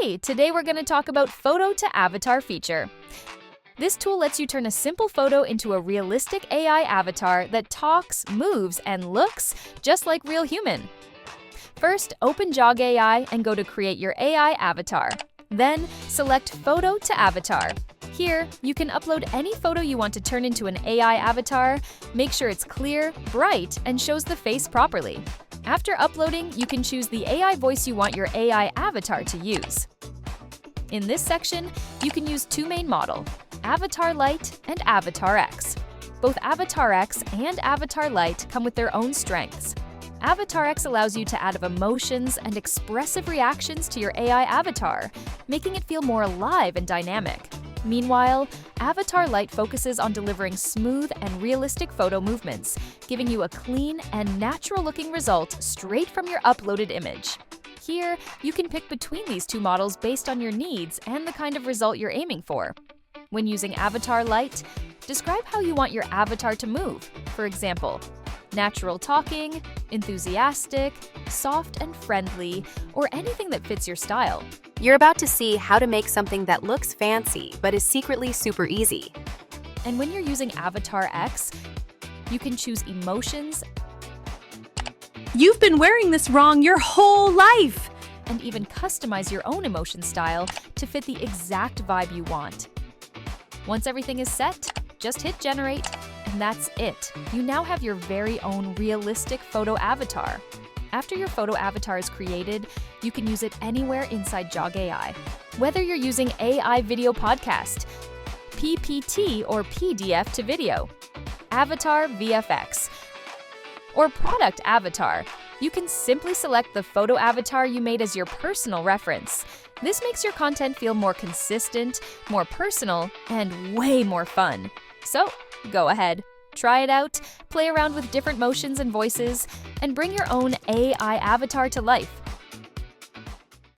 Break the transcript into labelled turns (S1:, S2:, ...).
S1: Hey, today we're going to talk about Photo to Avatar feature. This tool lets you turn a simple photo into a realistic AI avatar that talks, moves, and looks just like real human. First, open JoggAI and go to Create Your AI Avatar. Then, select Photo to Avatar. Here, you can upload any photo you want to turn into an AI avatar. Make sure it's clear, bright, and shows the face properly. After uploading, you can choose the AI voice you want your AI avatar to use. In this section, you can use two main models, Avatar Lite and Avatar X. Both Avatar X and Avatar Lite come with their own strengths. Avatar X allows you to add emotions and expressive reactions to your AI avatar, making it feel more alive and dynamic. Meanwhile, Avatar Lite focuses on delivering smooth and realistic photo movements, giving you a clean and natural-looking result straight from your uploaded image. Here, you can pick between these two models based on your needs and the kind of result you're aiming for. When using Avatar Lite, describe how you want your avatar to move. For example, natural talking, enthusiastic, soft and friendly, or anything that fits your style.
S2: You're about to see how to make something that looks fancy but is secretly super easy.
S1: And when you're using Avatar X, you can choose emotions.
S3: You've been wearing this wrong your whole life!
S1: And even customize your own emotion style to fit the exact vibe you want. Once everything is set, just hit generate, and that's it. You now have your very own realistic photo avatar. After your photo avatar is created, you can use it anywhere inside JoggAI. Whether you're using AI video podcast, PPT or PDF to video, avatar VFX, or product avatar, you can simply select the photo avatar you made as your personal reference. This makes your content feel more consistent, more personal, and way more fun. So, go ahead. Try it out, play around with different motions and voices, and bring your own AI avatar to life.